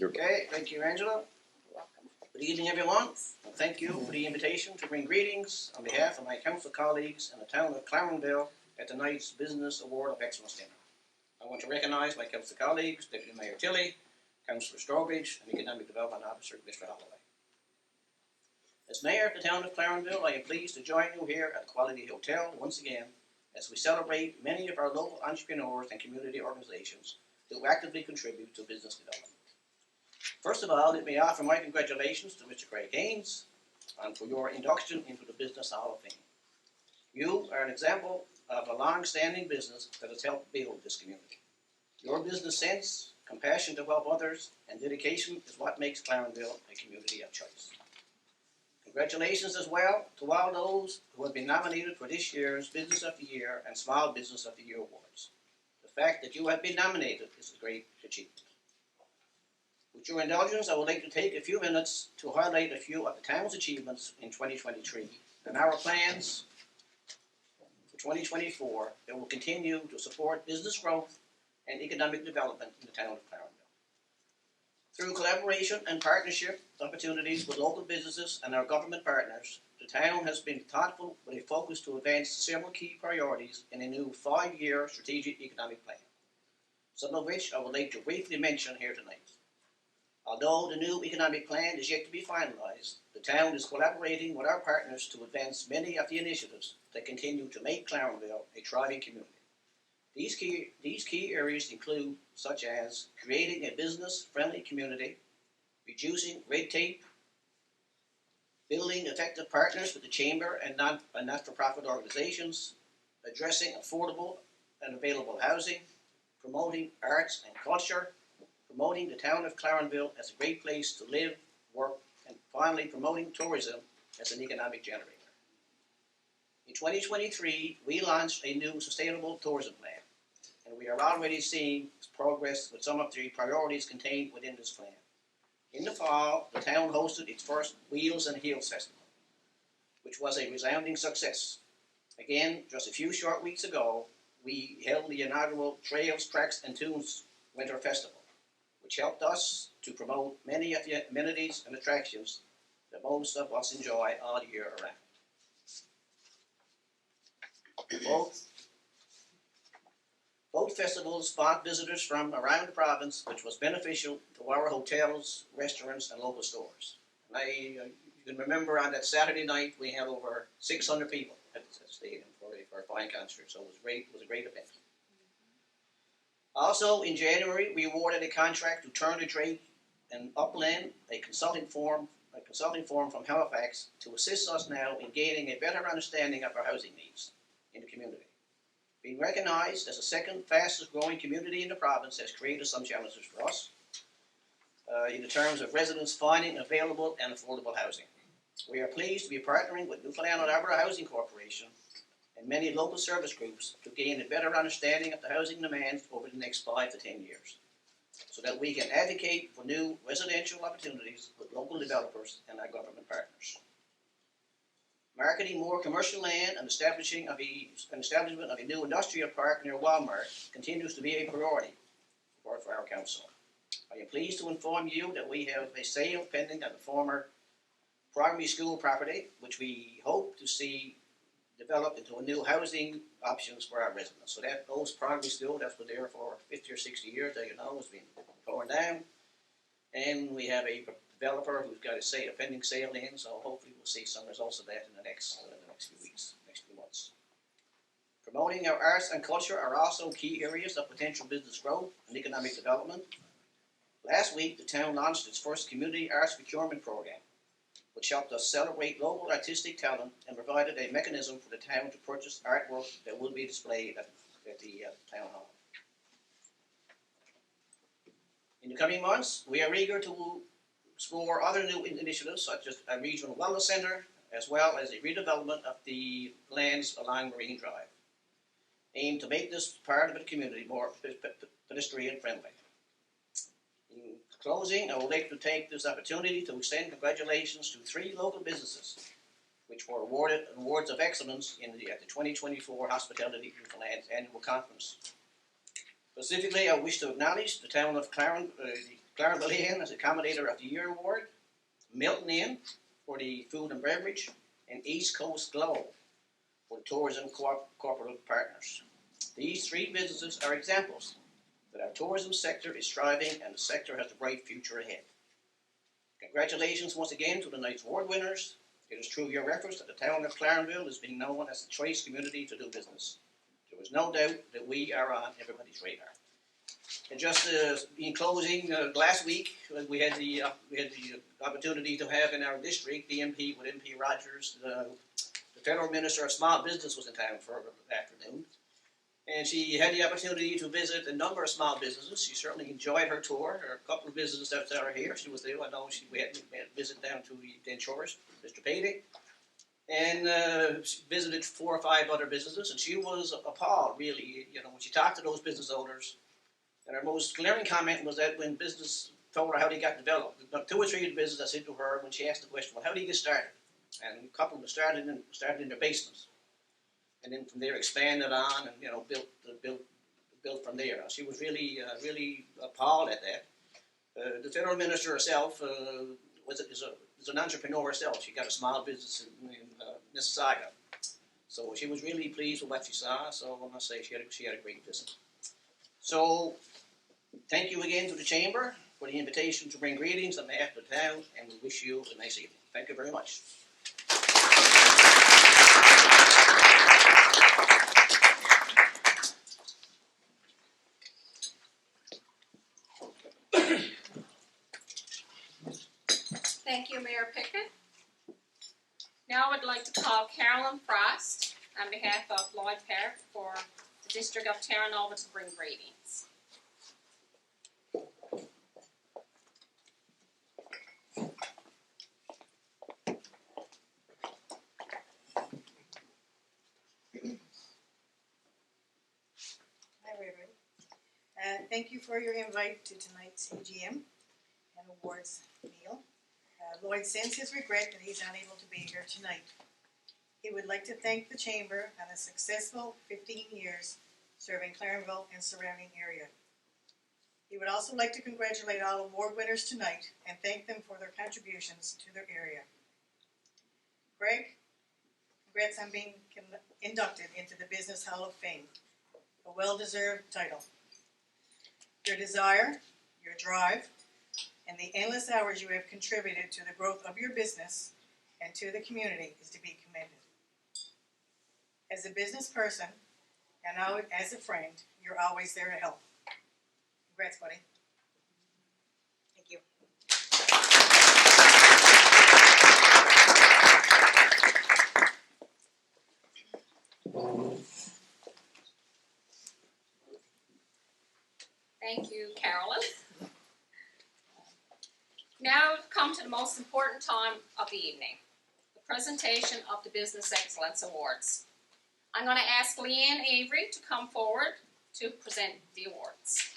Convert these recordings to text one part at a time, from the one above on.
Okay, thank you, Angela. Good evening, everyone, and thank you for the invitation to bring greetings on behalf of my council colleagues in the town of Clarenville at tonight's Business Award of Excellence dinner. I want to recognise my council colleagues, Deputy Mayor Tilley, Councillor Strawbridge, and Economic Development Officer Mr. Holloway. As Mayor of the town of Clarenville, I am pleased to join you here at the Quality Hotel once again as we celebrate many of our local entrepreneurs and community organisations who actively contribute to business development. First of all, let me offer my congratulations to Mr. Craig Haynes and for your induction into the Business Hall of Fame. You are an example of a long-standing business that has helped build this community. Your business sense, compassion to help others, and dedication is what makes Clarenville a community of choice. Congratulations as well to all those who have been nominated for this year's Business of the Year and Small Business of the Year awards. The fact that you have been nominated is a great achievement. With your indulgence, I would like to take a few minutes to highlight a few of the town's achievements in 2023 and our plans for 2024 that will continue to support business growth and economic development in the town of Clarenville. Through collaboration and partnership opportunities with local businesses and our government partners, the town has been thoughtful with a focus to advance several key priorities in a new 5-year strategic economic plan, some of which I would like to briefly mention here tonight. Although the new economic plan is yet to be finalized, the town is collaborating with our partners to advance many of the initiatives that continue to make Clarenville a thriving community. These key areas include such as creating a business-friendly community, reducing red tape, building effective partners with the chamber and not-for-profit organizations, addressing affordable and available housing, promoting arts and culture, promoting the town of Clarenville as a great place to live, work, and finally promoting tourism as an economic generator. In 2023, we launched a new sustainable tourism plan, and we are already seeing progress with some of the priorities contained within this plan. In the fall, the town hosted its first Wheels and Heels Festival, which was a resounding success. Again, just a few short weeks ago, we held the inaugural Trails, Tracks, and Tunes Winter Festival, which helped us to promote many of the amenities and attractions that most of us enjoy all year around. Both festivals spawned visitors from around the province, which was beneficial to our hotels, restaurants, and local stores. And you can remember on that Saturday night, we had over 600 people at the stadium for a fine concert, so it was a great event. Also, in January, we awarded a contract to Turner Drake and Upland, a consulting firm from Halifax, to assist us now in gaining a better understanding of our housing needs in the community. Being recognized as the second fastest growing community in the province has created some challenges for us in the terms of residents finding available and affordable housing. We are pleased to be partnering with Newfoundland and Labrador Housing Corporation and many local service groups to gain a better understanding of the housing demands over the next 5 to 10 years, so that we can advocate for new residential opportunities with local developers and our government partners. Marketing more commercial land and establishment of a new industrial park near Walmart continues to be a priority for our council. I am pleased to inform you that we have a sale pending on the former primary school property, which we hope to see developed into a new housing options for our residents. So that those primary school that's been there for 50 or 60 years, as you know, has been torn down. And we have a developer who's got a pending sale in, so hopefully we'll see some results of that in the next few weeks, next few months. Promoting our arts and culture are also key areas of potential business growth and economic development. Last week, the town launched its first community arts procurement program, which helped us celebrate local artistic talent and provided a mechanism for the town to purchase artwork that will be displayed at the town hall. In the coming months, we are eager to explore other new initiatives such as a regional wellness center, as well as a redevelopment of the lands along Marine Drive, aimed to make this part of the community more pedestrian friendly. In closing, I would like to take this opportunity to extend congratulations to 3 local businesses which were awarded awards of excellence at the 2024 Hospitality Newfoundland Annual Conference. Specifically, I wish to acknowledge the town of Clarenville Inn as Accommodator of the Year Award, Milton Inn for the food and beverage, and East Coast Glow for the tourism corporate partners. These three businesses are examples that our tourism sector is thriving and the sector has a bright future ahead. Congratulations once again to the night's award winners. It is through your efforts that the town of Clarenville is being known as the choice community to do business. There is no doubt that we are on everybody's radar. And just in closing, last week we had the opportunity to have in our district, DMP with MP Rogers, the Federal Minister of Small Business was in town for the afternoon. And she had the opportunity to visit a number of small businesses. She certainly enjoyed her tour. There are a couple of businesses that are here. She was there. I know we had a visit down to the insurers, Mr. Payday. And she visited 4 or 5 other businesses. And she was appalled, really, when she talked to those business owners. And her most glaring comment was that when business told her how they got developed, 2 or 3 of the businesses I said to her when she asked the question, well, how do you get started? And a couple of them started in their basements. And then from there expanded on and built from there. She was really appalled at that. The federal minister herself is an entrepreneur herself. She got a small business in Mississauga, so she was really pleased with what she saw. So I must say she had a great visit. So thank you again to the chamber for the invitation to bring greetings on behalf of the town, and we wish you a nice evening. Thank you very much. Thank you, Mayor Pickett. Now I would like to call Carolyn Frost on behalf of Lloyd Park for the District of Terra Nova to bring greetings. Hi, everybody. Thank you for your invite to tonight's AGM and awards meal. Lloyd sends his regret that he's unable to be here tonight. He would like to thank the Chamber on a successful 15 years serving Clarenville and surrounding area. He would also like to congratulate all award winners tonight and thank them for their contributions to their area. Greg, congrats on being inducted into the Business Hall of Fame, a well-deserved title. Your desire, your drive, and the endless hours you have contributed to the growth of your business and to the community is to be commended. As a business person and now as a friend, you're always there to help. Congrats, buddy. Thank you. Thank you, Carolyn. Now we've come to the most important time of the evening, the presentation of the Business Excellence Awards. I'm going to ask Leanne Avery to come forward to present the awards.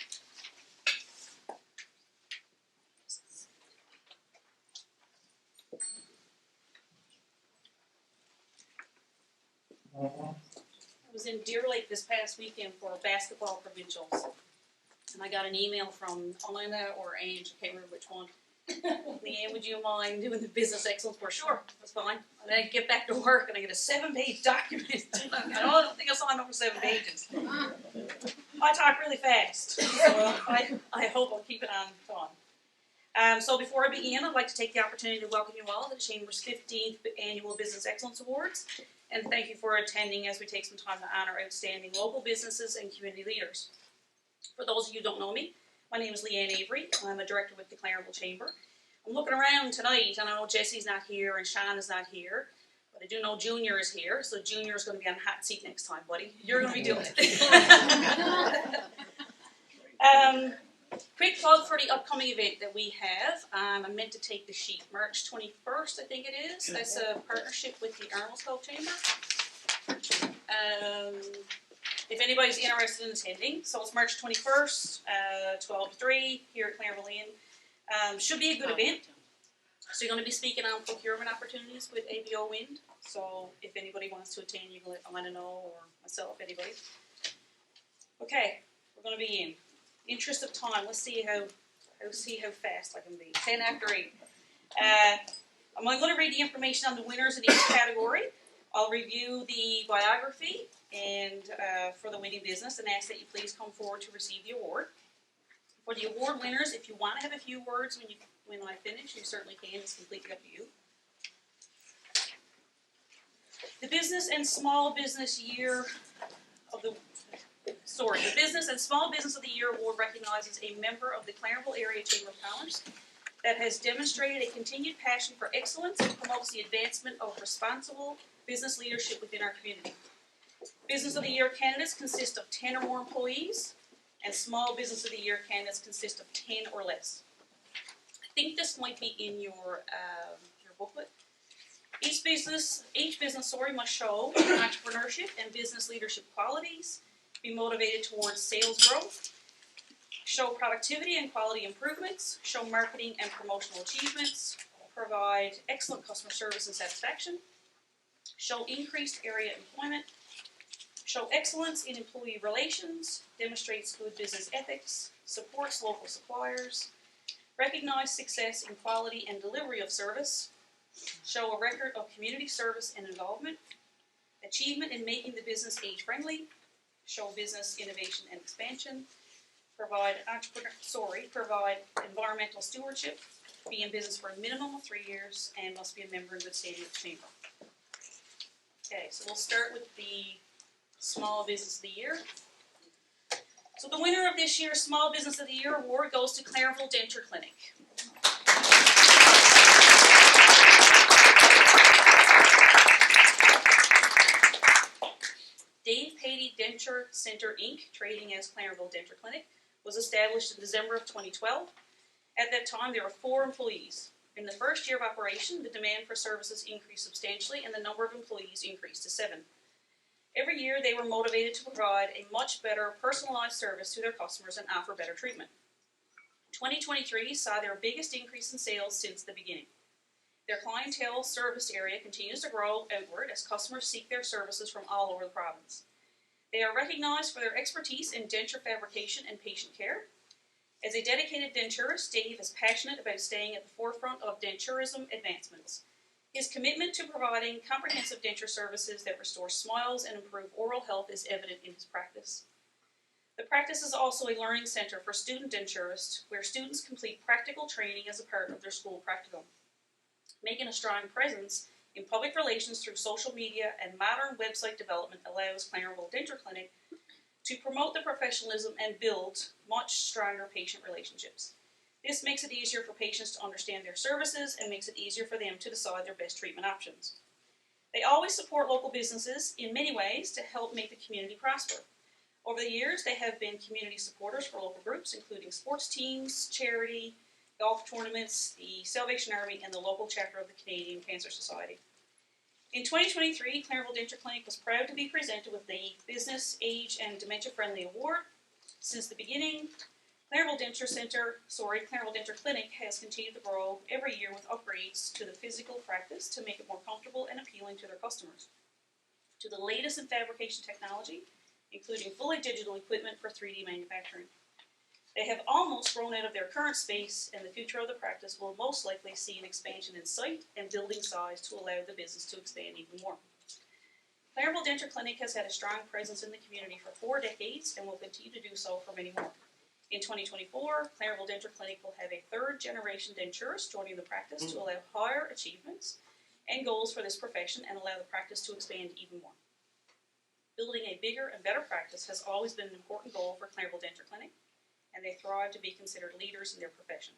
I was in Deer Lake this past weekend for basketball provincials, and I got an email from Elena or Ange, I can't remember which one. Leanne, would you mind doing the business excellence for? Sure, that's fine. And then I get back to work and I get a 7-page document. I don't think I signed over 7 pages. I talk really fast, so I hope I'll keep it on time. So before I begin, I'd like to take the opportunity to welcome you all to the Chamber's 15th Annual Business Excellence Awards, and thank you for attending as we take some time to honor outstanding local businesses and community leaders. For those of you who don't know me, my name is Leanne Avery. I'm a director with the Clarenville Chamber. I'm looking around tonight, and I know Jesse's not here and Sean is not here, but I do know Junior is here, so Junior is going to be on the hot seat next time, buddy. You're going to be doing it. Quick plug for the upcoming event that we have. I meant to take the sheet. March 21st, I think it is. That's a partnership with the Arnold Club Chamber. If anybody's interested in attending, so it's March 21st, 12 to 3 here at Clarenville Inn. Should be a good event. So you're going to be speaking on procurement opportunities with ABO Wind. So if anybody wants to attend, you can let Elena know, or myself, anybody. Okay, we're going to be in. Interest of time, let's see how fast I can be. 10 after 8. I'm going to read the information on the winners in each category. I'll review the biography and for the winning business and ask that you please come forward to receive the award. For the award winners, if you want to have a few words when I finish, you certainly can. It's completely up to you. The Business and Small Business Year of the Business and Small Business of the Year Award recognizes a member of the Clarenville Area Chamber of Commerce that has demonstrated a continued passion for excellence and promotes the advancement of responsible business leadership within our community. Business of the Year candidates consist of 10 or more employees, and Small Business of the Year candidates consist of 10 or less. I think this might be in your booklet. Each business must show entrepreneurship and business leadership qualities, be motivated towards sales growth, show productivity and quality improvements, show marketing and promotional achievements, provide excellent customer service and satisfaction, show increased area employment, show excellence in employee relations, demonstrates good business ethics, supports local suppliers, recognize success in quality and delivery of service, show a record of community service and involvement, achievement in making the business age-friendly, show business innovation and expansion, provide environmental stewardship, be in business for a minimum of 3 years, and must be a member in good standing of the chamber. Okay, so we'll start with the Small Business of the Year. So the winner of this year's Small Business of the Year award goes to Clarenville Denture Clinic. Dave Patey Denture Center, Inc., trading as Clarenville Denture Clinic, was established in December of 2012. At that time, there were 4 employees. In the first year of operation, the demand for services increased substantially and the number of employees increased to 7. Every year, they were motivated to provide a much better personalized service to their customers and offer better treatment. 2023 saw their biggest increase in sales since the beginning. Their clientele service area continues to grow outward as customers seek their services from all over the province. They are recognized for their expertise in denture fabrication and patient care. As a dedicated denturist, Dave is passionate about staying at the forefront of denturism advancements. His commitment to providing comprehensive denture services that restore smiles and improve oral health is evident in his practice. The practice is also a learning center for student denturists, where students complete practical training as a part of their school practicum. Making a strong presence in public relations through social media and modern website development allows Clarenville Denture Clinic to promote the professionalism and build much stronger patient relationships. This makes it easier for patients to understand their services and makes it easier for them to decide their best treatment options. They always support local businesses in many ways to help make the community prosper. Over the years, they have been community supporters for local groups, including sports teams, charity, golf tournaments, the Salvation Army, and the local chapter of the Canadian Cancer Society. In 2023, Clarenville Denture Clinic was proud to be presented with the Business, Age, and Dementia Friendly Award. Since the beginning, Clarenville Denture Clinic has continued to grow every year with upgrades to the physical practice to make it more comfortable and appealing to their customers, to the latest in fabrication technology, including fully digital equipment for 3D manufacturing. They have almost grown out of their current space, and the future of the practice will most likely see an expansion in site and building size to allow the business to expand even more. Clarenville Denture Clinic has had a strong presence in the community for 4 decades and will continue to do so for many more. In 2024, Clarenville Denture Clinic will have a 3rd-generation denturist joining the practice to allow higher achievements and goals for this profession and allow the practice to expand even more. Building a bigger and better practice has always been an important goal for Clarenville Denture Clinic, and they thrive to be considered leaders in their profession.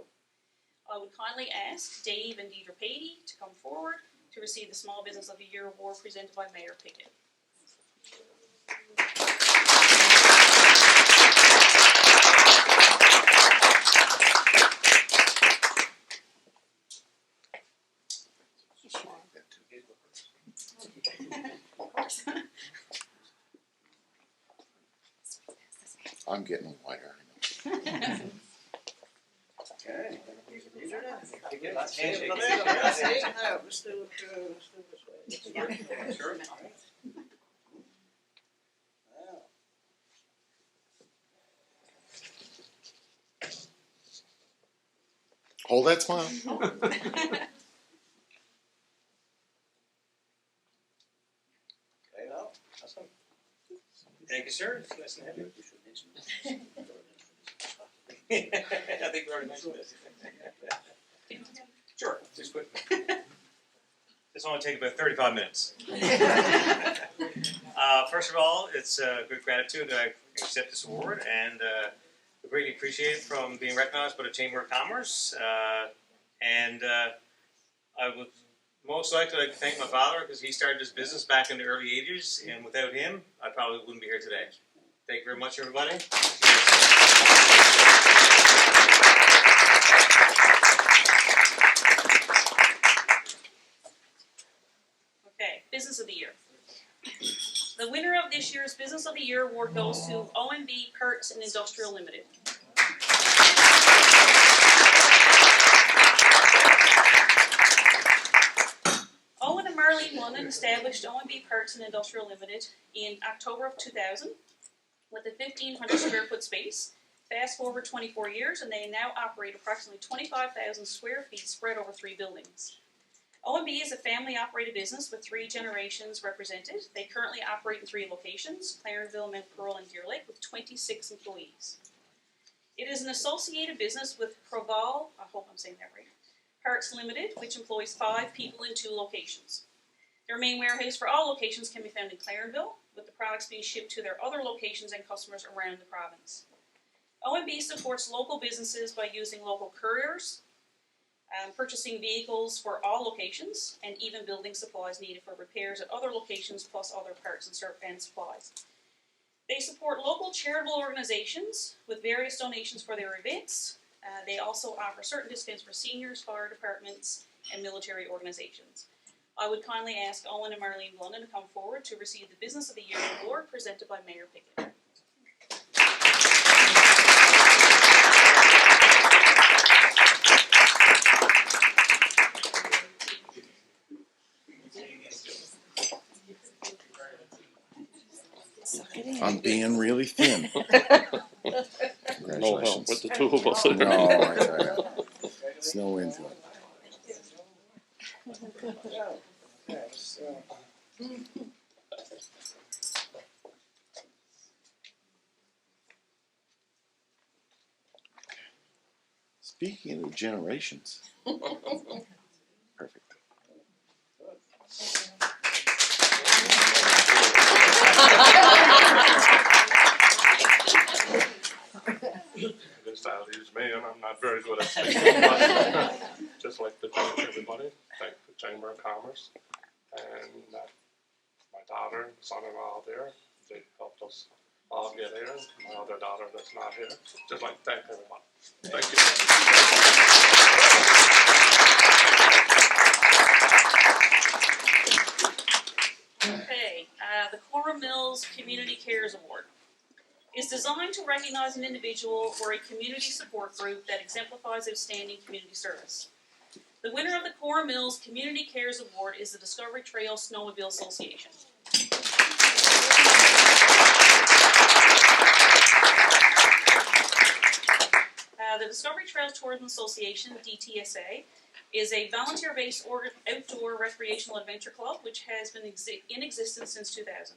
I would kindly ask Dave and Deidre Patey to come forward to receive the Small Business of the Year Award presented by Mayor Pickett. I'm getting whiter. Okay. Let's handshake. Let's do this way. Sure. Wow. Hold that smile. Okay, now, that's him. Thank you, sir. It's nice to have you. I think we already mentioned this. Sure, just quick. This will only take about 35 minutes. First of all, it's great gratitude that I accept this award, and we greatly appreciate it from being recognized by the Chamber of Commerce. I would most likely like to thank my father because he started this business back in the early 80s, and without him, I probably wouldn't be here today. Thank you very much, everybody. Okay, Business of the Year. The winner of this year's Business of the Year award goes to OMB Parts and Industrial Limited. Owen and Marlene London established OMB Parts and Industrial Limited in October of 2000 with a 1,500 square foot space. Fast forward 24 years and they now operate approximately 25,000 square feet spread over 3 buildings. OMB is a family-operated business with 3 generations represented. They currently operate in 3 locations, Clarenville, Mount Pearl, and Deer Lake, with 26 employees. It is an associated business with Proval, I hope I'm saying that right, Parts Limited, which employs 5 people in 2 locations. Their main warehouse for all locations can be found in Clarenville, with the products being shipped to their other locations and customers around the province. OMB supports local businesses by using local couriers, purchasing vehicles for all locations, and even building supplies needed for repairs at other locations, plus other parts and supplies. They support local charitable organizations with various donations for their events. They also offer certain discounts for seniors, fire departments, and military organizations. I would kindly ask Owen and Marlene London to come forward to receive the Business of the Year award presented by Mayor Pickett. I'm being really thin. No help Congratulations. with the 2 of us. No, I tell you. It's no into it. Okay, so. Speaking of generations. Perfect. This style is me, and I'm not very good at speaking. But just like to thank everybody, thank the Chamber of Commerce, and my daughter and son-in-law there. They helped us all get here. My other daughter that's not here. Just like to thank everyone. Thank you. Okay, the Cora Mills Community Cares Award is designed to recognize an individual or a community support group that exemplifies outstanding community service. The winner of the Cora Mills Community Cares Award is the Discovery Trail Snowmobile Association. The Discovery Trail Tourism Association, DTSA, is a volunteer-based outdoor recreational adventure club which has been in existence since 2000.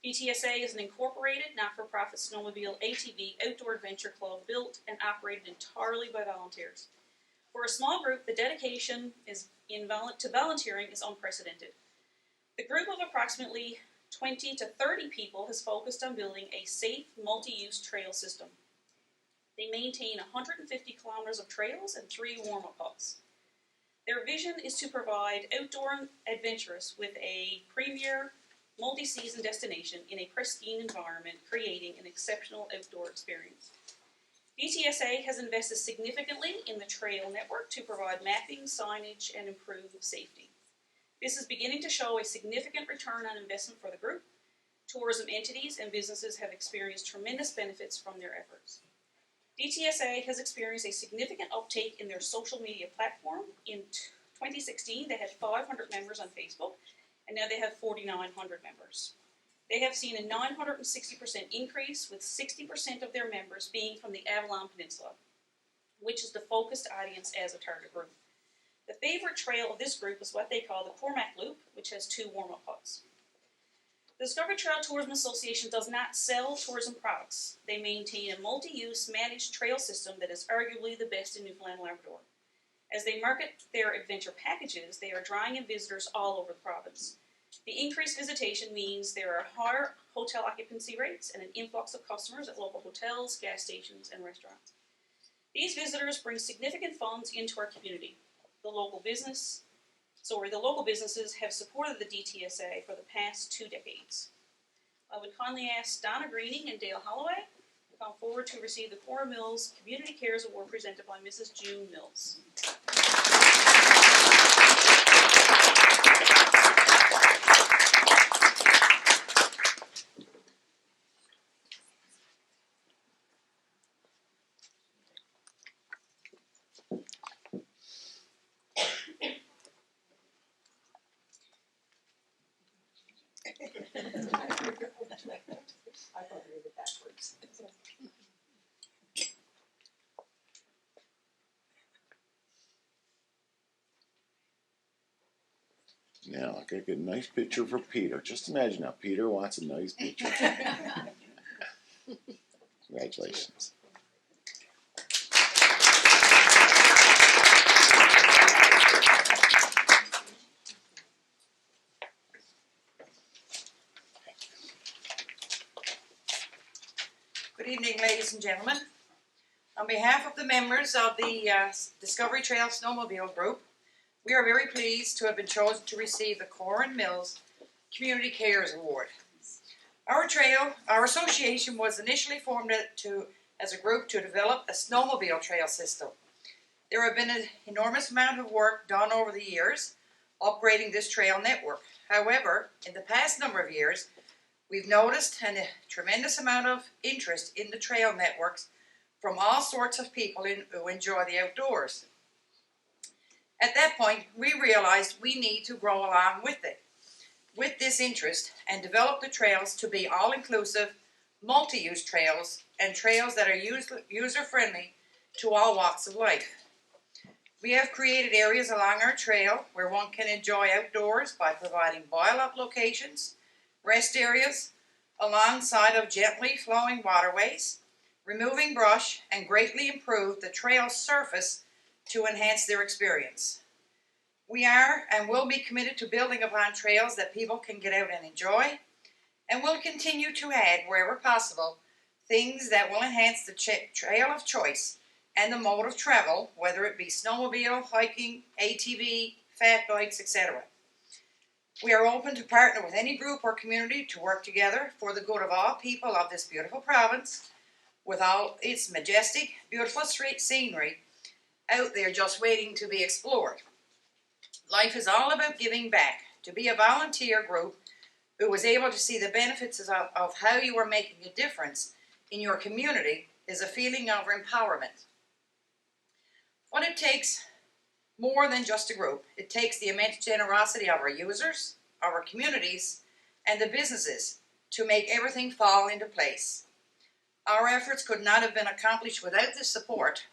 DTSA is an incorporated, not-for-profit snowmobile ATV outdoor adventure club built and operated entirely by volunteers. For a small group, the dedication to volunteering is unprecedented. The group of approximately 20 to 30 people has focused on building a safe, multi-use trail system. They maintain 150 kilometers of trails and 3 warm-up huts. Their vision is to provide outdoor adventurers with a premier, multi-season destination in a pristine environment, creating an exceptional outdoor experience. DTSA has invested significantly in the trail network to provide mapping, signage, and improve safety. This is beginning to show a significant return on investment for the group. Tourism entities and businesses have experienced tremendous benefits from their efforts. DTSA has experienced a significant uptake in their social media platform. In 2016, they had 500 members on Facebook, and now they have 4,900 members. They have seen a 960% increase, with 60% of their members being from the Avalon Peninsula. which is the focused audience as a target group. The favorite trail of this group is what they call the Cormac Loop, which has 2 warm-up huts. The Discovery Trail Tourism Association does not sell tourism products. They maintain a multi-use managed trail system that is arguably the best in Newfoundland and Labrador. As they market their adventure packages, they are drawing in visitors all over the province. The increased visitation means there are higher hotel occupancy rates and an influx of customers at local hotels, gas stations, and restaurants. These visitors bring significant funds into our community. The local businesses have supported the DTSA for the past 2 decades. I would kindly ask Donna Greening and Dale Holloway to come forward to receive the Cora Mills Community Cares Award presented by Mrs. June Mills. I thought I read it backwards. Now, I gotta get a nice picture for Peter. Just imagine now, Peter wants a nice picture. Congratulations. Good evening, ladies and gentlemen. On behalf of the members of the Discovery Trail Snowmobile Group, we are very pleased to have been chosen to receive the Cora Mills Community Cares Award. Our association was initially formed as a group to develop a snowmobile trail system. There have been an enormous amount of work done over the years upgrading this trail network. However, in the past number of years, we've noticed a tremendous amount of interest in the trail networks from all sorts of people who enjoy the outdoors. At that point, we realized we need to grow along with this interest, and develop the trails to be all-inclusive, multi-use trails, and trails that are user-friendly to all walks of life. We have created areas along our trail where one can enjoy outdoors by providing boil-up locations, rest areas, alongside of gently flowing waterways, removing brush, and greatly improve the trail surface to enhance their experience. We are and will be committed to building upon trails that people can get out and enjoy, and will continue to add, wherever possible, things that will enhance the trail of choice and the mode of travel, whether it be snowmobile, hiking, ATV, fat bikes, etc. We are open to partner with any group or community to work together for the good of all people of this beautiful province, with all its majestic, beautiful street scenery out there just waiting to be explored. Life is all about giving back. To be a volunteer group who was able to see the benefits of how you are making a difference in your community is a feeling of empowerment. But it takes more than just a group. It takes the immense generosity of our users, our communities, and the businesses to make everything fall into place. Our efforts could not have been accomplished without this support.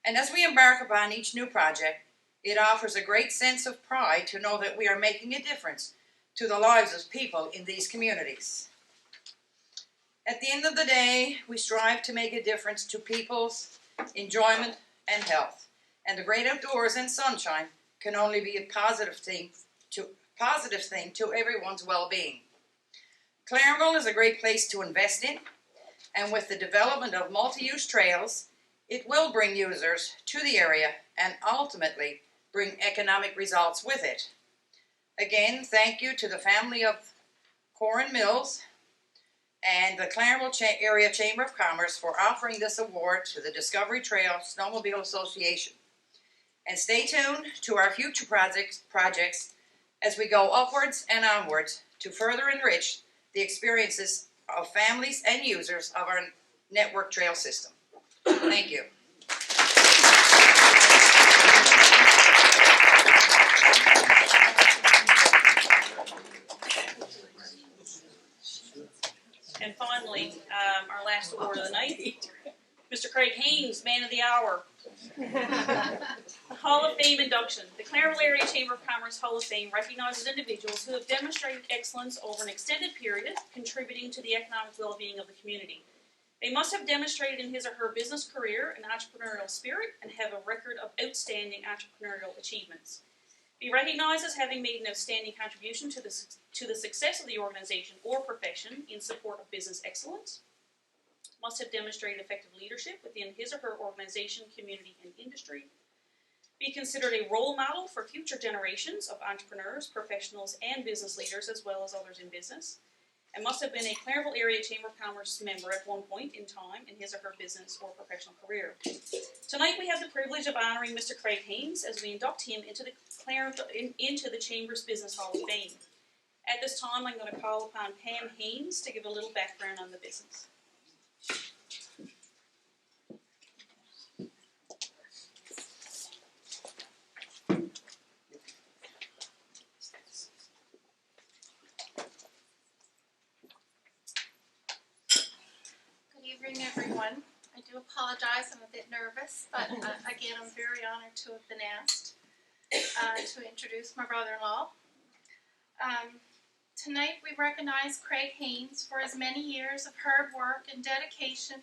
And as we embark upon each new project, it offers a great sense of pride to know that we are making a difference to the lives of people in these communities. At the end of the day, we strive to make a difference to people's enjoyment and health. And the great outdoors and sunshine can only be a positive thing to everyone's well-being. Clarenville is a great place to invest in, and with the development of multi-use trails, it will bring users to the area and ultimately bring economic results with it. Again, thank you to the family of Cora Mills and the Clarenville Area Chamber of Commerce for offering this award to the Discovery Trail Snowmobile Association. And stay tuned to our future projects as we go upwards and onwards to further enrich the experiences of families and users of our network trail system. Thank you. And finally, our last award of the night, Mr. Craig Haynes, Man of Hall of Fame induction. The Clarenville Area Chamber of Commerce Hall of Fame recognizes individuals who have demonstrated excellence over an extended period, contributing to the economic well-being of the community. They must have demonstrated in his or her business career an entrepreneurial spirit and have a record of outstanding entrepreneurial achievements. Be recognized as having made an outstanding contribution to the success of the organization or profession in support of business excellence. Must have demonstrated effective leadership within his or her organization, community, and industry. Be considered a role model for future generations of entrepreneurs, professionals, and business leaders, as well as others in business. And must have been a Clarenville Area Chamber of Commerce member at one point in time in his or her business or professional career. Tonight we have the privilege of honoring Mr. Craig Haynes as we induct him into the Chamber's Business Hall of Fame. At this time, I'm going to call upon Pam Haynes to give a little background on the business. Good evening, everyone. I do apologize, I'm a bit nervous, but again, I'm very honored to have been asked to introduce my brother-in-law. Tonight we recognize Craig Haynes for his many years of hard work and dedication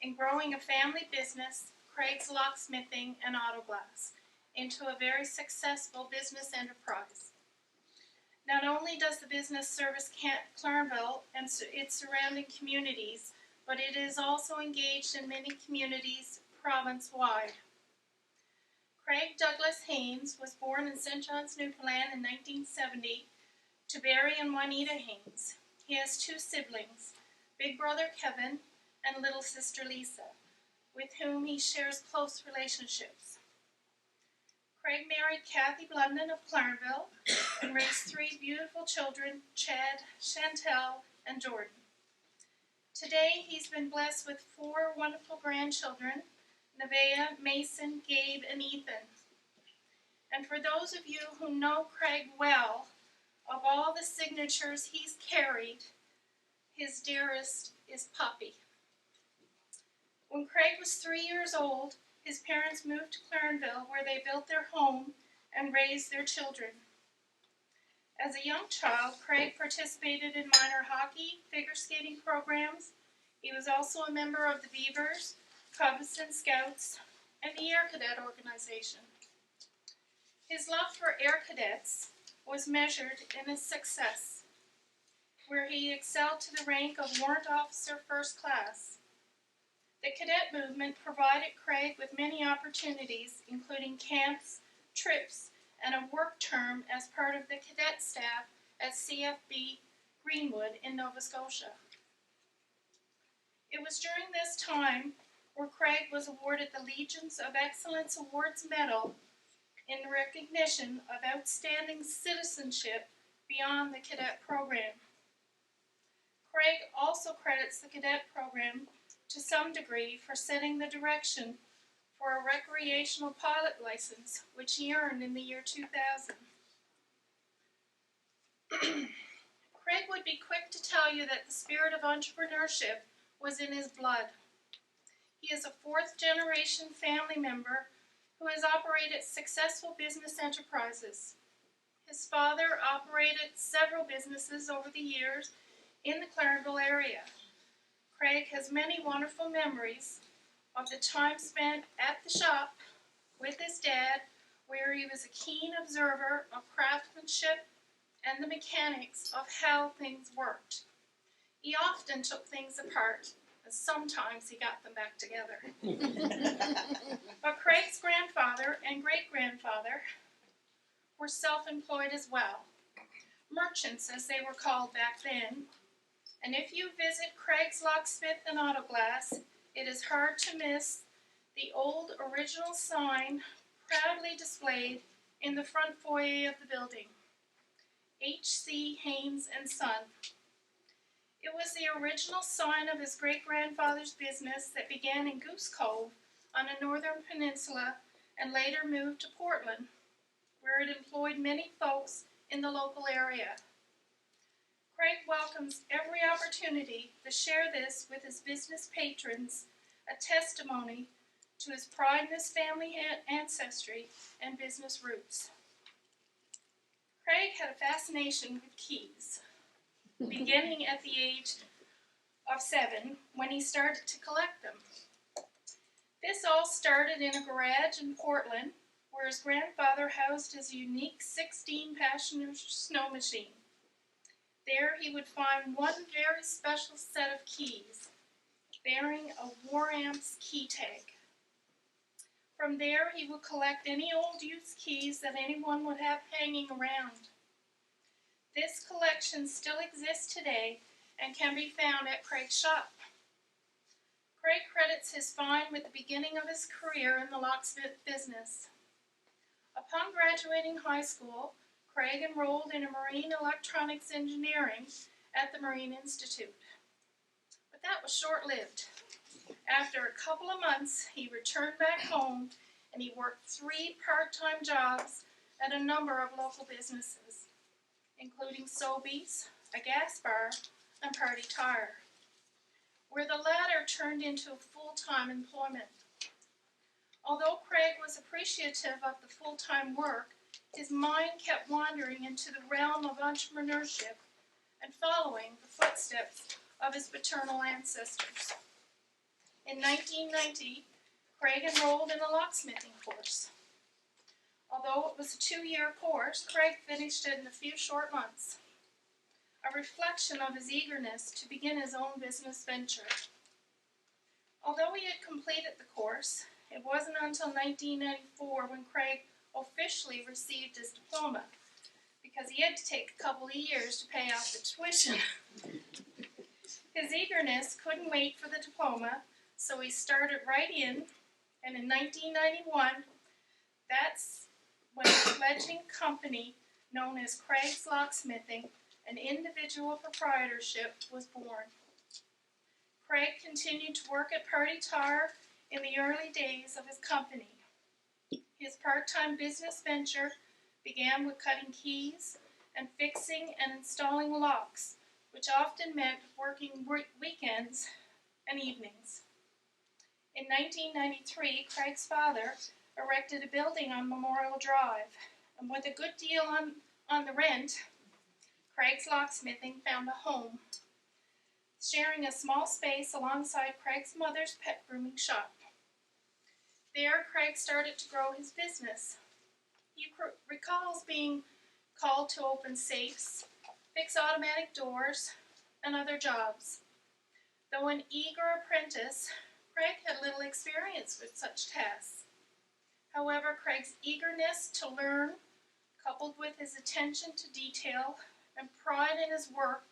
in growing a family business, Craig's Locksmithing and Auto Glass, into a very successful business enterprise. Not only does the business service Clarenville and its surrounding communities, but it is also engaged in many communities province-wide. Craig Douglas Haynes was born in St. John's, Newfoundland in 1970 to Barry and Juanita Haynes. He has two siblings, big brother Kevin and little sister Lisa, with whom he shares close relationships. Craig married Kathy Blunden of Clarenville and raised three beautiful children, Chad, Chantel, and Jordan. Today, he's been blessed with four wonderful grandchildren, Nevaeh, Mason, Gabe, and Ethan. And for those of you who know Craig well, of all the signatures he's carried, his dearest is Poppy. When Craig was 3 years old, his parents moved to Clarenville, where they built their home and raised their children. As a young child, Craig participated in minor hockey, figure skating programs. He was also a member of the Beavers, Cubs, and Scouts, and the Air Cadet organization. His love for Air Cadets was measured in his success, where he excelled to the rank of Warrant Officer First Class. The cadet movement provided Craig with many opportunities, including camps, trips, and a work term as part of the cadet staff at CFB Greenwood in Nova Scotia. It was during this time where Craig was awarded the Legions of Excellence Awards Medal in recognition of outstanding citizenship beyond the cadet program. Craig also credits the cadet program to some degree for setting the direction for a recreational pilot license, which he earned in the year 2000. Craig would be quick to tell you that the spirit of entrepreneurship was in his blood. He is a fourth-generation family member who has operated successful business enterprises. His father operated several businesses over the years in the Clarenville area. Craig has many wonderful memories of the time spent at the shop with his dad, where he was a keen observer of craftsmanship and the mechanics of how things worked. He often took things apart, and sometimes he got them back together. But Craig's grandfather and great-grandfather were self-employed as well, merchants as they were called back then. And if you visit Craig's Locksmith and Auto Glass, it is hard to miss the old original sign proudly displayed in the front foyer of the building, H.C. Haynes and Son. It was the original sign of his great-grandfather's business that began in Goose Cove on the northern peninsula and later moved to Portland, where it employed many folks in the local area. Craig welcomes every opportunity to share this with his business patrons, a testimony to his pride in his family ancestry and business roots. Craig had a fascination with keys, beginning at the age of 7 when he started to collect them. This all started in a garage in Portland where his grandfather housed his unique 16-passenger snow machine. There he would find one very special set of keys bearing a War Amps key tag. From there he would collect any old used keys that anyone would have hanging around. This collection still exists today and can be found at Craig's shop. Craig credits his find with the beginning of his career in the locksmith business. Upon graduating high school, Craig enrolled in marine electronics engineering at the Marine Institute. But that was short-lived. After a couple of months, he returned back home and he worked 3 part-time jobs at a number of local businesses, including Sobeys, a gas bar, and Party Tire, where the latter turned into full-time employment. Although Craig was appreciative of the full-time work, his mind kept wandering into the realm of entrepreneurship and following the footsteps of his paternal ancestors. In 1990, Craig enrolled in a locksmithing course. Although it was a 2-year course, Craig finished it in a few short months, a reflection of his eagerness to begin his own business venture. Although he had completed the course, it wasn't until 1994 when Craig officially received his diploma, because he had to take a couple of years to pay off the tuition. His eagerness couldn't wait for the diploma, so he started right in, and in 1991, that's when a fledgling company known as Craig's Locksmithing, an individual proprietorship, was born. Craig continued to work at Party Tire in the early days of his company. His part-time business venture began with cutting keys and fixing and installing locks, which often meant working weekends and evenings. In 1993, Craig's father erected a building on Memorial Drive, and with a good deal on the rent, Craig's Locksmithing found a home, sharing a small space alongside Craig's mother's pet grooming shop. There, Craig started to grow his business. He recalls being called to open safes, fix automatic doors, and other jobs. Though an eager apprentice, Craig had little experience with such tasks. However, Craig's eagerness to learn, coupled with his attention to detail and pride in his work,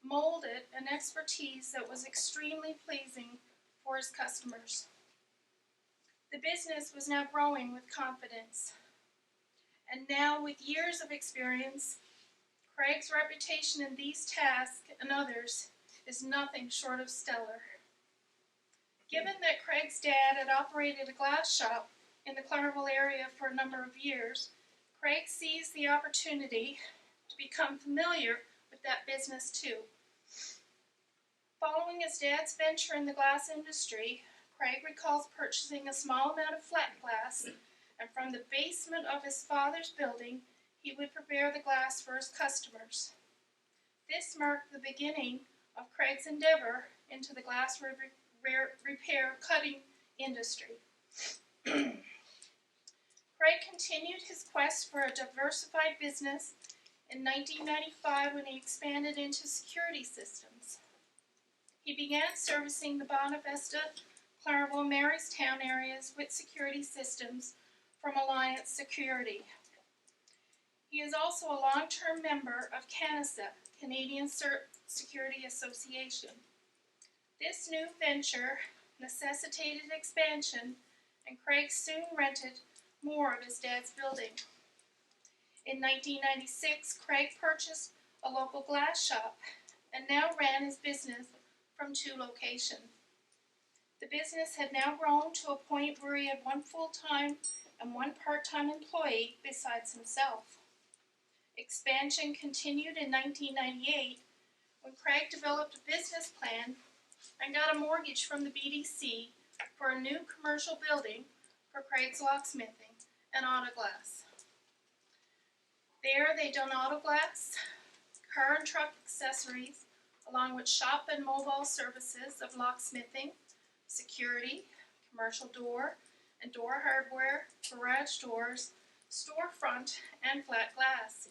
molded an expertise that was extremely pleasing for his customers. The business was now growing with confidence. And now, with years of experience, Craig's reputation in these tasks and others is nothing short of stellar. Given that Craig's dad had operated a glass shop in the Clarenville area for a number of years, Craig seized the opportunity to become familiar with that business too. Following his dad's venture in the glass industry, Craig recalls purchasing a small amount of flat glass, and from the basement of his father's building, he would prepare the glass for his customers. This marked the beginning of Craig's endeavor into the glass repair cutting industry. Craig continued his quest for a diversified business in 1995 when he expanded into security systems. He began servicing the Bonavista, Clarenville, Marystown areas with security systems from Alliance Security. He is also a long-term member of CANASA, Canadian Security Association. This new venture necessitated expansion, and Craig soon rented more of his dad's building. In 1996, Craig purchased a local glass shop and now ran his business from 2 locations. The business had now grown to a point where he had 1 full-time and 1 part-time employee besides himself. Expansion continued in 1998 when Craig developed a business plan and got a mortgage from the BDC for a new commercial building for Craig's Locksmithing and Auto Glass. There they done auto glass, car and truck accessories, along with shop and mobile services of locksmithing, security, commercial door and door hardware, garage doors, storefront, and flat glass.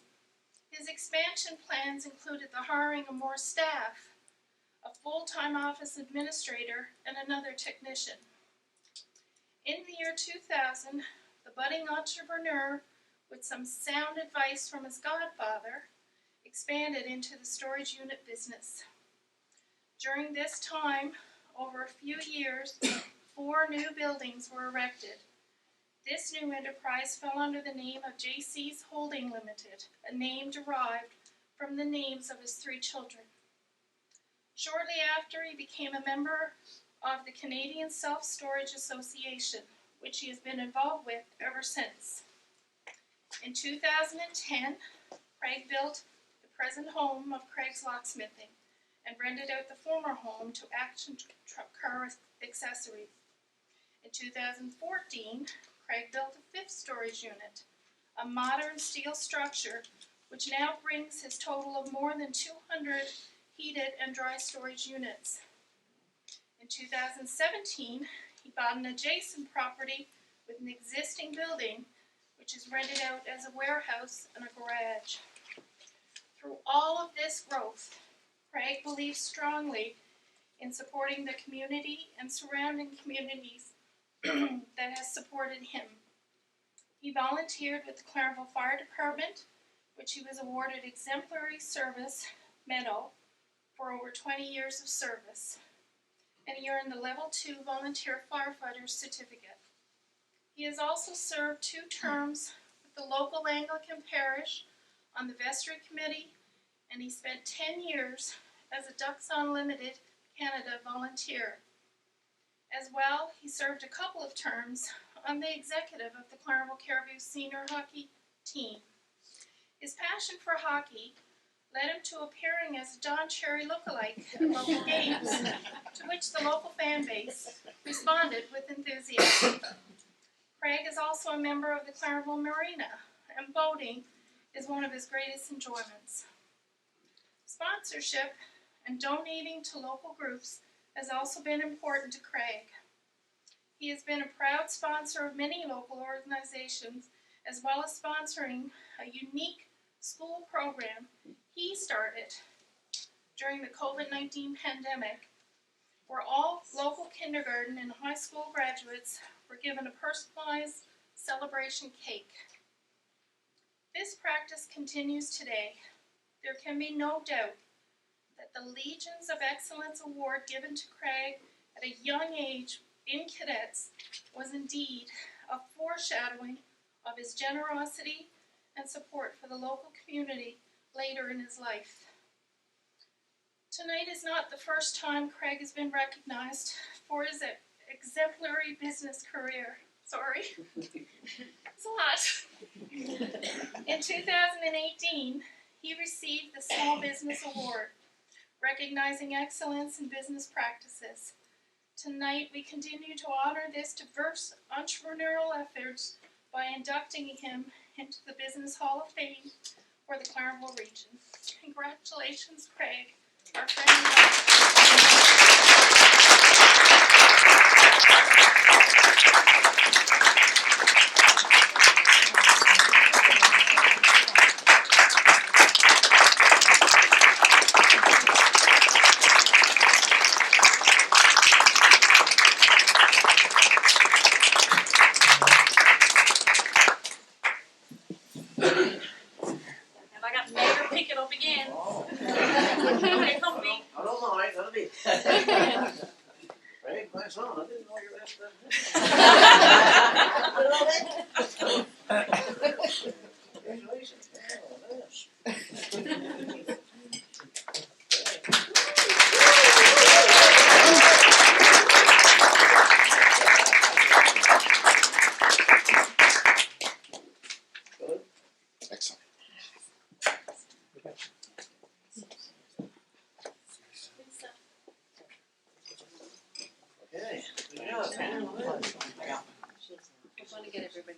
His expansion plans included the hiring of more staff, a full-time office administrator, and another technician. In the year 2000, the budding entrepreneur, with some sound advice from his godfather, expanded into the storage unit business. During this time, over a few years, 4 new buildings were erected. This new enterprise fell under the name of JC's Holding Limited, a name derived from the names of his 3 children. Shortly after, he became a member of the Canadian Self-Storage Association, which he has been involved with ever since. In 2010, Craig built the present home of Craig's Locksmithing and rented out the former home to Action Car Accessories. In 2014, Craig built a 5th storage unit, a modern steel structure which now brings his total of more than 200 heated and dry storage units. In 2017, he bought an adjacent property with an existing building which is rented out as a warehouse and a garage. Through all of this growth, Craig believes strongly in supporting the community and surrounding communities that has supported him. He volunteered with the Clarenville Fire Department, which he was awarded Exemplary Service Medal for over 20 years of service, and he earned the Level 2 Volunteer Firefighter Certificate. He has also served 2 terms with the local Anglican parish on the Vestry Committee, and he spent 10 years as a Ducks Unlimited Canada volunteer. As well, he served a couple of terms on the executive of the Clarenville Caribou Senior Hockey team. His passion for hockey led him to appearing as a Don Cherry lookalike at local games, to which the local fan base responded with enthusiasm. Craig is also a member of the Clarenville Marina, and boating is one of his greatest enjoyments. Sponsorship and donating to local groups has also been important to Craig. He has been a proud sponsor of many local organizations, as well as sponsoring a unique school program he started during the COVID-19 pandemic, where all local kindergarten and high school graduates were given a personalized celebration cake. This practice continues today. There can be no doubt that the Legions of Excellence Award given to Craig at a young age in cadets was indeed a foreshadowing of his generosity and support for the local community later in his life. Tonight is not the first time Craig has been recognized for his exemplary business career. Sorry, it's a lot. In 2018, he received the Small Business Award, recognizing excellence in business practices. Tonight, we continue to honor this diverse entrepreneurial efforts by inducting him into the Business Hall of Fame for the Clarenville region. Congratulations, Craig, our friend. And I got Mayor pick it up again. Okay, come me. I don't mind, that'll be.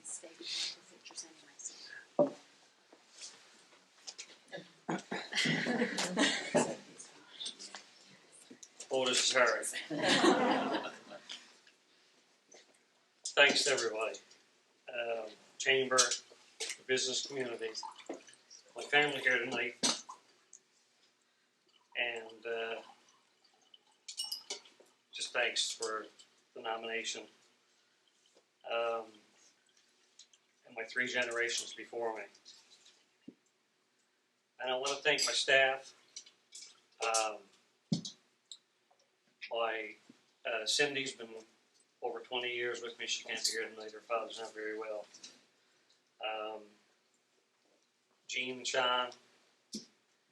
stay behind the pictures anyway. Oh, this is Harry. Thanks to everybody. Chamber, the business community, my family here tonight, and just thanks for the nomination. And my 3 generations before me. And I want to thank my staff. Cindy's been over 20 years with me. She can't be here tonight. Her father's not very well. Gene and Sean,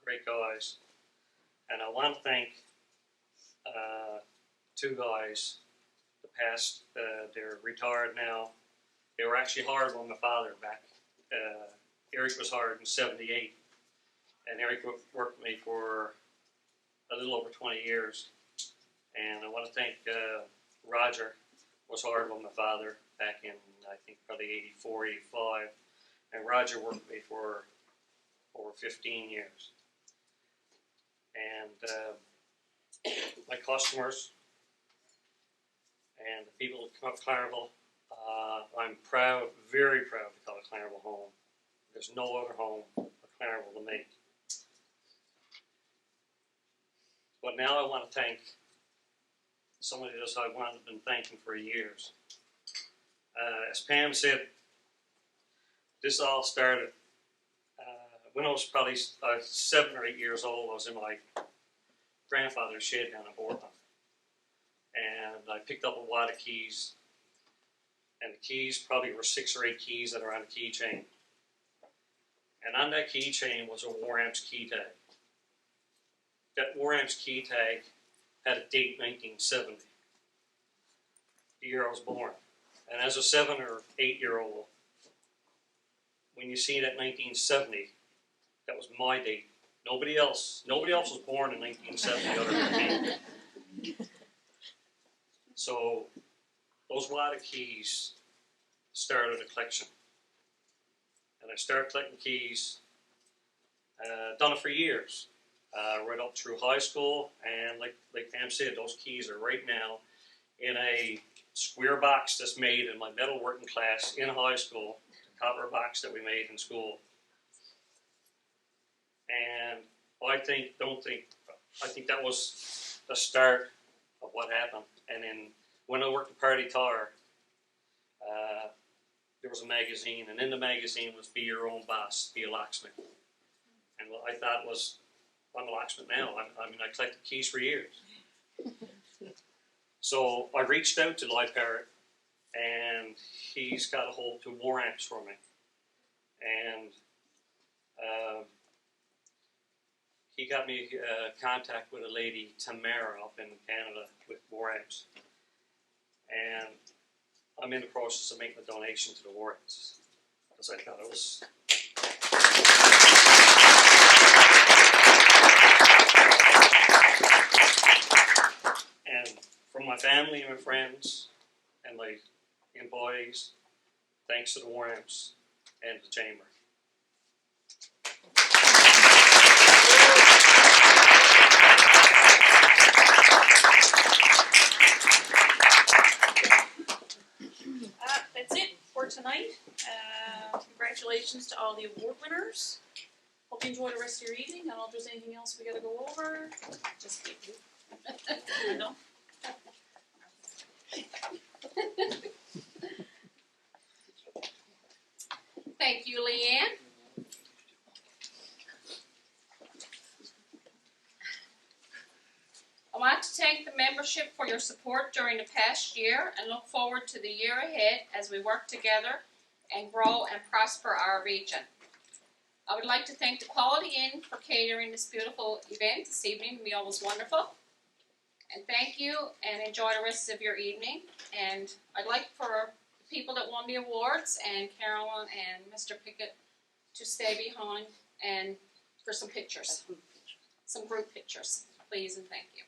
great guys. And I want to thank 2 guys. The past, they're retired now. They were actually hired by my father back. Eric was hired in '78, and Eric worked with me for a little over 20 years. And I want to thank Roger, was hired by my father back in, I think, probably '84, '85. And Roger worked with me for over 15 years. And my customers and the people that come up Clarenville, I'm proud, very proud to call it Clarenville home. There's no other home for Clarenville to me. But now I want to thank somebody that I've been thanking for years. As Pam said, this all started when I was probably 7 or 8 years old. I was in my grandfather's shed down in Portland, and I picked up a wad of keys, and the keys probably were 6 or 8 keys that are on a keychain. And on that keychain was a Waramps key tag. That Waramps key tag had a date 1970, the year I was born. And as a 7 or 8 year old, when you see that 1970, that was my date. Nobody else was born in 1970 other than me. So those wad of keys started a collection. And I started collecting keys, done it for years, right up through high school. And like Pam said, those keys are right now in a square box that's made in my metalworking class in high school, the copper box that we made in school. And I think that was the start of what happened. And then when I worked at Party Tire, there was a magazine, and in the magazine was Be Your Own Boss, Be a Locksmith. And what I thought was, I'm a locksmith now. I mean, I collected keys for years. So I reached out to Lloyd Parrott, and he's got a hold to Waramps for me. And he got me contact with a lady, Commere, up in Canada with Waramps. And I'm in the process of making a donation to the Waramps, because I thought it was... And from my family and my friends and my employees, thanks to the Waramps and the Chamber. That's it for tonight. Congratulations to all the award winners. Hope you enjoy the rest of your evening. I don't know if there's anything else we gotta go over. Just keep it. I know. Thank you, Leanne. I want to thank the membership for your support during the past year and look forward to the year ahead as we work together and grow and prosper our region. I would like to thank the Quality Inn for catering this beautiful event this evening. The meal was wonderful. And thank you, and enjoy the rest of your evening. And I'd like for the people that won the awards and Carolyn and Mr. Pickett to stay behind and for some pictures, some group pictures, please and thank you.